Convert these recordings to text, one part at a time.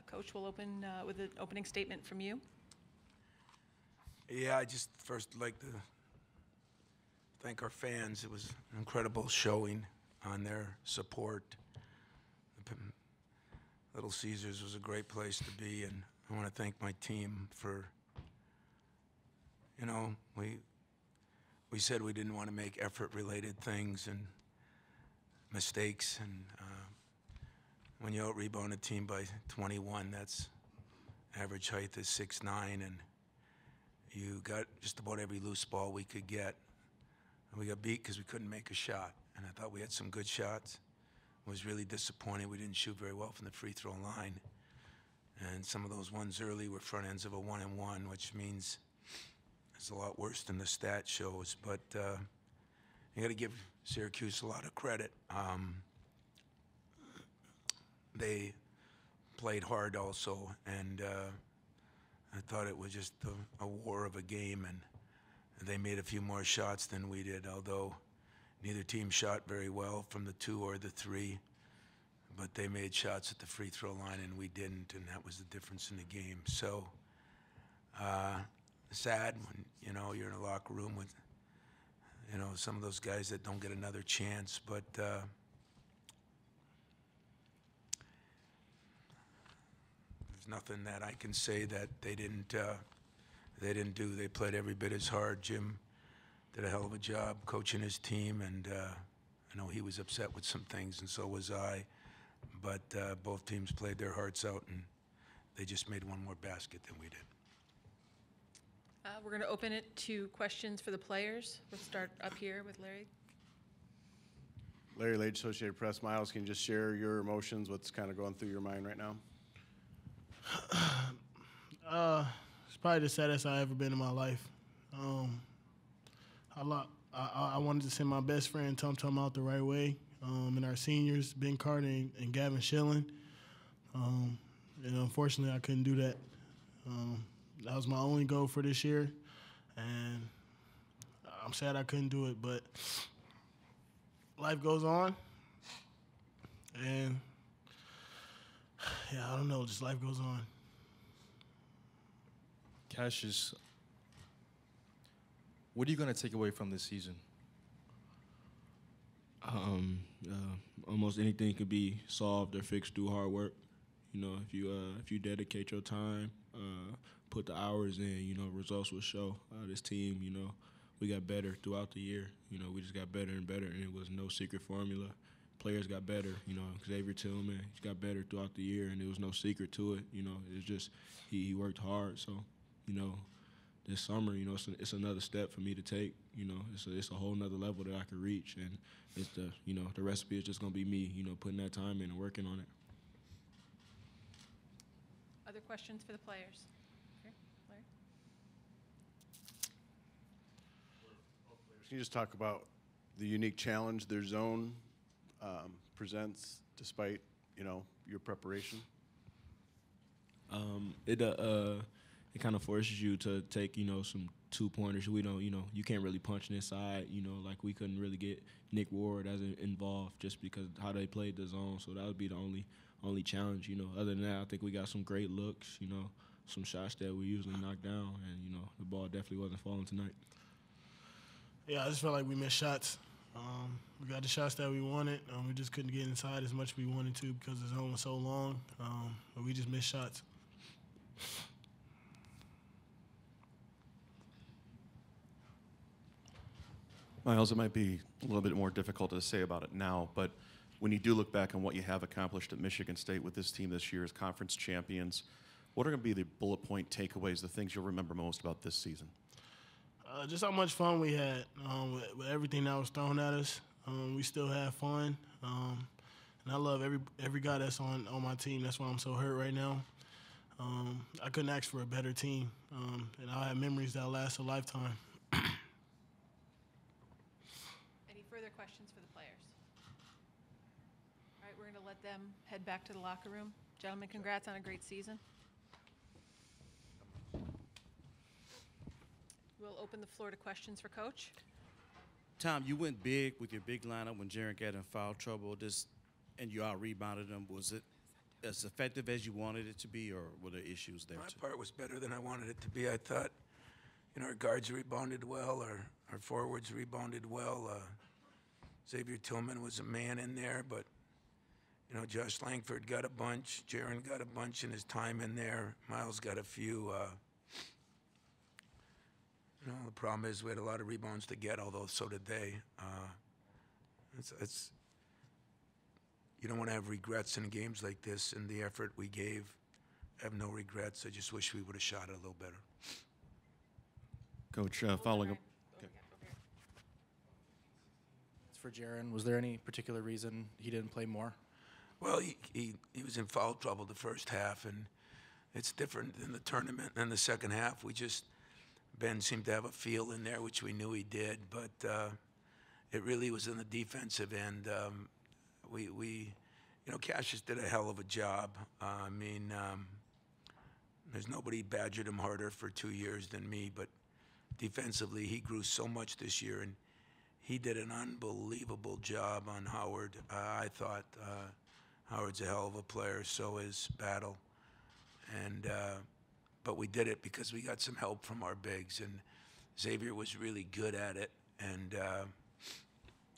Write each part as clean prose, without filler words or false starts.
Coach will open with an opening statement from you. Yeah, I just first like to thank our fans. It was an incredible showing on their support. Little Caesars was a great place to be, and I want to thank my team for, you know, we said we didn't want to make effort-related things and mistakes, and when you out-rebound a team by 21, that's average height is 6'9", and you got just about every loose ball we could get. And we got beat because we couldn't make a shot, and I thought we had some good shots. I was really disappointed we didn't shoot very well from the free throw line. And some of those ones early were front ends of a 1-and-1, which means it's a lot worse than the stat shows. But you got to give Syracuse a lot of credit. They played hard also, and I thought it was just a war of a game, and they made a few more shots than we did, although neither team shot very well from the 2 or the 3, but they made shots at the free throw line and we didn't, and that was the difference in the game. So sad when, you know, you're in a locker room with, you know, some of those guys that don't get another chance, but there's nothing that I can say that they didn't do. They played every bit as hard. Jim did a hell of a job coaching his team, and I know he was upset with some things, and so was I. But both teams played their hearts out, and they just made one more basket than we did. We're going to open it to questions for the players. We'll start up here with Larry. Larry Lage, Associated Press. Miles, can you just share your emotions? What's kind of going through your mind right now? It's probably the saddest I've ever been in my life. I wanted to send my best friend Tum Tum out the right way, and our seniors, Ben Carter and Gavin Schilling. And unfortunately, I couldn't do that. That was my only goal for this year, and I'm sad I couldn't do it, but life goes on, and yeah, I don't know, just life goes on. Cassius, what are you going to take away from this season? Almost anything can be solved or fixed through hard work. You know, if you dedicate your time, put the hours in, you know, results will show. This team, you know, we got better throughout the year. You know, we just got better and better, and it was no secret formula. Players got better, you know. Xavier Tillman, he got better throughout the year, and there was no secret to it. You know, it's just he worked hard. So, you know, this summer, you know, it's another step for me to take. You know, it's a whole nother level that I could reach, and it's the recipe is just gonna be me, you know, putting that time in and working on it. Other questions for the players? Okay, Larry. Can you just talk about the unique challenge their zone presents, despite, you know, your preparation? It kind of forces you to take, you know, some two-pointers. We don't, you know, you can't really punch inside, you know, like we couldn't really get Nick Ward as involved just because how they played the zone. So that would be the only challenge, you know. Other than that, I think we got some great looks, you know, some shots that we usually knock down, and, you know, the ball definitely wasn't falling tonight. Yeah, I just felt like we missed shots. We got the shots that we wanted. We just couldn't get inside as much as we wanted to because the zone was so long, but we just missed shots. Miles, it might be a little bit more difficult to say about it now, but when you do look back on what you have accomplished at Michigan State with this team this year as conference champions, what are going to be the bullet point takeaways, the things you'll remember most about this season? Just how much fun we had with everything that was thrown at us. We still had fun, and I love every guy that's on my team. That's why I'm so hurt right now. I couldn't ask for a better team, and I have memories that last a lifetime. Any further questions for the players? All right, we're going to let them head back to the locker room. Gentlemen, congrats on a great season. We'll open the floor to questions for Coach. Tom, you went big with your big lineup when Jaren got in foul trouble, and you out-rebounded him. Was it as effective as you wanted it to be, or were there issues there My too? part was better than I wanted it to be. I thought, our guards rebounded well, our forwards rebounded well. Xavier Tillman was a man in there, but, Josh Langford got a bunch. Jaron got a bunch in his time in there. Miles got a few. The problem is we had a lot of rebounds to get, although so did they. You don't want to have regrets in games like this, and the effort we gave, I have no regrets. I just wish we would have shot it a little better. Coach, following up. It's for Jaron. Was there any particular reason he didn't play more? Well, he was in foul trouble the first half, and it's different in the tournament. In the second half, Ben seemed to have a feel in there, which we knew he did, but it really was in the defensive end. Cassius did a hell of a job. There's nobody badgered him harder for 2 years than me, but defensively, he grew so much this year, and he did an unbelievable job on Howard. I thought Howard's a hell of a player, so is Battle. But we did it because we got some help from our bigs, and Xavier was really good at it, and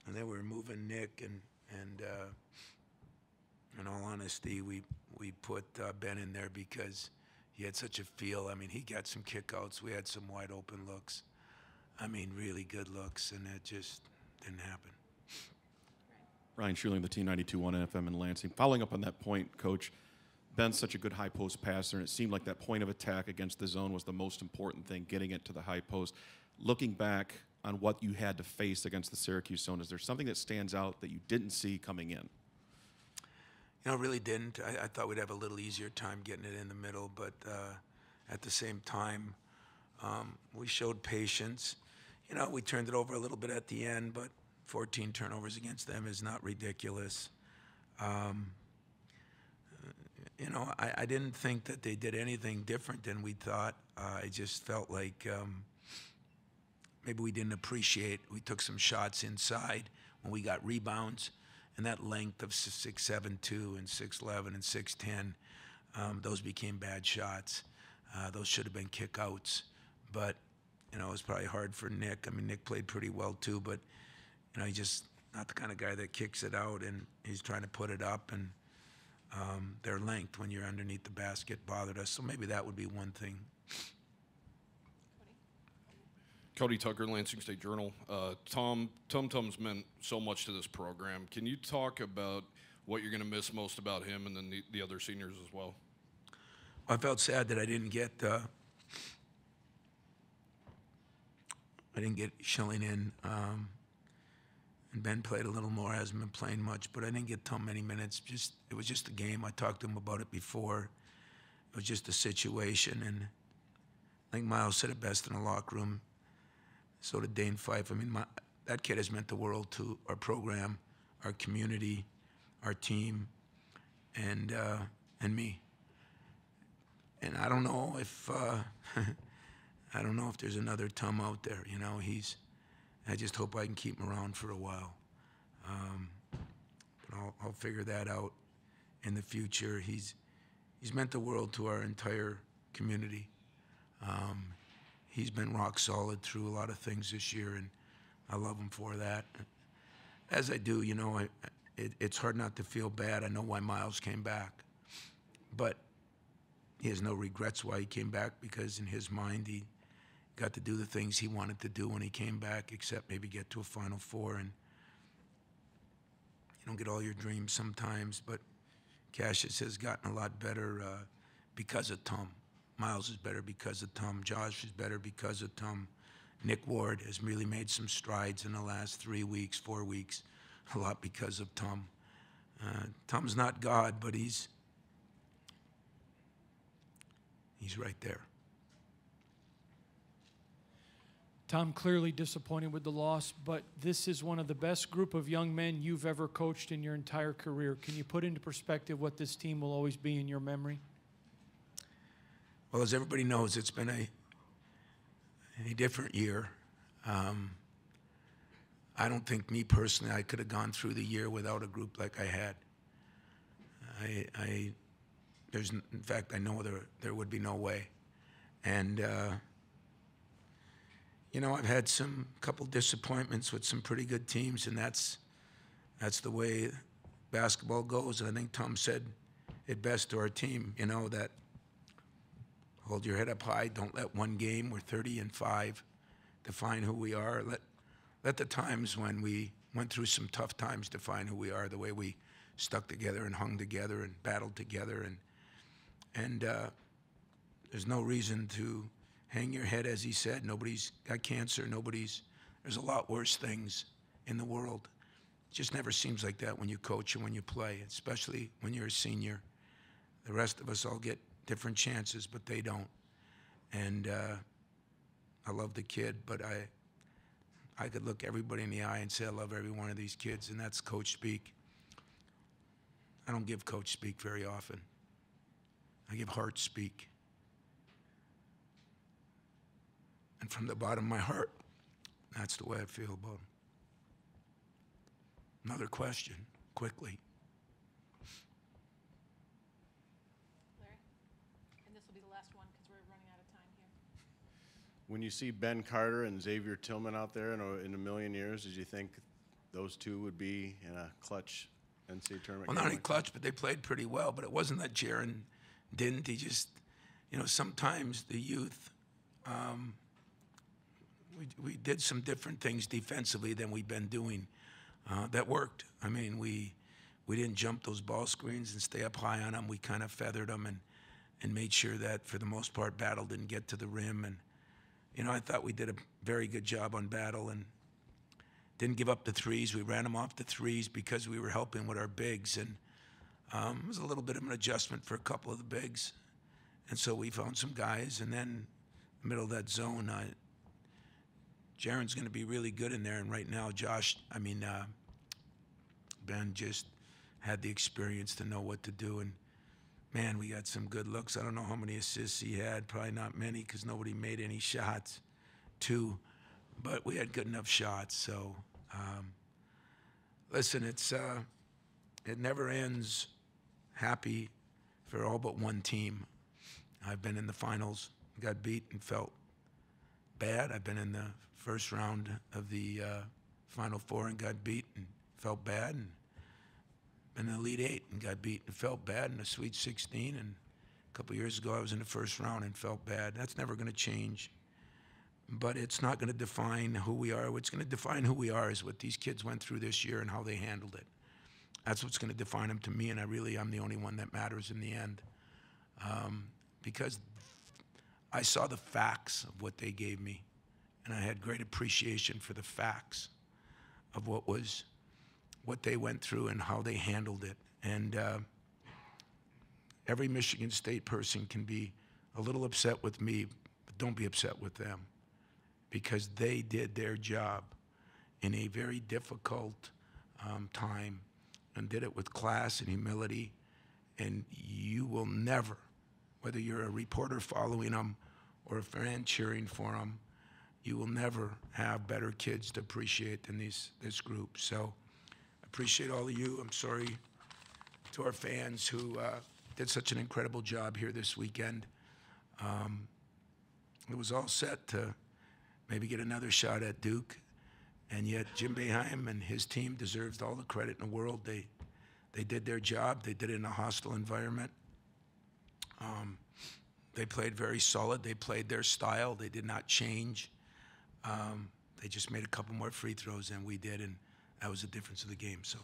then we were moving Nick, and in all honesty, we put Ben in there because he had such a feel. He got some kickouts. We had some wide open looks. Really good looks, and it just didn't happen. Ryan Schuling, the T92.1 FM in Lansing. Following up on that point, Coach, Ben's such a good high post passer, and it seemed like that point of attack against the zone was the most important thing, getting it to the high post. Looking back on what you had to face against the Syracuse zone, is there something that stands out that you didn't see coming in? Really didn't. I thought we'd have a little easier time getting it in the middle, but at the same time, we showed patience. We turned it over a little bit at the end, but 14 turnovers against them is not ridiculous. I didn't think that they did anything different than we thought. I just felt like maybe we didn't appreciate. We took some shots inside when we got rebounds, and that length of 6'7" and 6'11" and 6'10", those became bad shots. Those should have been kickouts, but it was probably hard for Nick. Nick played pretty well too, but he's just not the kind of guy that kicks it out, and he's trying to put it up, and their length when you're underneath the basket bothered us. So maybe that would be one thing. Cody Tucker, Lansing State Journal. Tum's meant so much to this program. Can you talk about what you're going to miss most about him and then the other seniors as well? I felt sad that I didn't get Schilling in. And Ben played a little more, hasn't been playing much, but I didn't get Tum many minutes. It was just a game. I talked to him about it before. It was just a situation, and I think Miles said it best in the locker room. So did Dane Fife. That kid has meant the world to our program, our community, our team, and me. And I don't know if there's another Tum out there. I just hope I can keep him around for a while. But I'll figure that out in the future. He's meant the world to our entire community. He's been rock solid through a lot of things this year, and I love him for that. As I do, it's hard not to feel bad. I know why Miles came back, but he has no regrets why he came back, because in his mind he got to do the things he wanted to do when he came back, except maybe get to a Final Four. And you don't get all your dreams sometimes, but Cassius has gotten a lot better because of Tum. Miles is better because of Tum. Josh is better because of Tum. Nick Ward has really made some strides in the last 3 weeks, 4 weeks, a lot because of Tum. Tum's not God, but he's right there. Tom, clearly disappointed with the loss, but this is one of the best group of young men you've ever coached in your entire career. Can you put into perspective what this team will always be in your memory? Well, as everybody knows, it's been a different year. I don't think, me personally, I could have gone through the year without a group like I had. in fact, I know there would be no way. And, you know, I've had some couple disappointments with some pretty good teams, and that's the way basketball goes. And I think Tom said it best to our team, you know, that hold your head up high. Don't let one game, we're 30-5, define who we are. Let the times when we went through some tough times define who we are, the way we stuck together and hung together and battled together. And there's no reason to hang your head, as he said. Nobody's got cancer. There's a lot worse things in the world. It just never seems like that when you coach and when you play, especially when you're a senior. The rest of us all get different chances, but they don't. And I love the kid, but I could look everybody in the eye and say I love every one of these kids, and that's coach speak. I don't give coach speak very often. I give heart speak. And from the bottom of my heart, that's the way I feel about him. Another question, quickly. Larry? And this will be the last one because we're running out of time here. When you see Ben Carter and Xavier Tillman out there in a million years, did you think those two would be in a clutch NCAA tournament? Well, not only clutch, but they played pretty well. But it wasn't that Jaron didn't. He just, you know, sometimes the youth, we did some different things defensively than we've been doing that worked. I mean, we didn't jump those ball screens and stay up high on them. We kind of feathered them and made sure that, for the most part, Battle didn't get to the rim. And, you know, I thought we did a very good job on Battle and didn't give up the threes. We ran them off the threes because we were helping with our bigs. And it was a little bit of an adjustment for a couple of the bigs. And so we found some guys. And then in the middle of that zone, Jaron's going to be really good in there. And right now, Ben just had the experience to know what to do. And, man, we got some good looks. I don't know how many assists he had. Probably not many because nobody made any shots. 2. But we had good enough shots. So, listen, it never ends happy for all but one team. I've been in the finals, got beat and felt bad. I've been in the first round of the Final Four and got beat and felt bad. And been in the Elite Eight and got beat and felt bad in the Sweet 16. And a couple years ago, I was in the first round and felt bad. That's never going to change. But it's not going to define who we are. What's going to define who we are is what these kids went through this year and how they handled it. That's what's going to define them to me, and I'm the only one that matters in the end. Because I saw the facts of what they gave me, and I had great appreciation for the facts of what they went through and how they handled it. And every Michigan State person can be a little upset with me, but don't be upset with them, because they did their job in a very difficult time and did it with class and humility. And you will never, whether you're a reporter following them or a fan cheering for them, you will never have better kids to appreciate than this group. So I appreciate all of you. I'm sorry to our fans who did such an incredible job here this weekend. It was all set to maybe get another shot at Duke, and yet Jim Boeheim and his team deserves all the credit in the world. They did their job. They did it in a hostile environment. They played very solid. They played their style. They did not change. They just made a couple more free throws than we did, and that was the difference of the game. So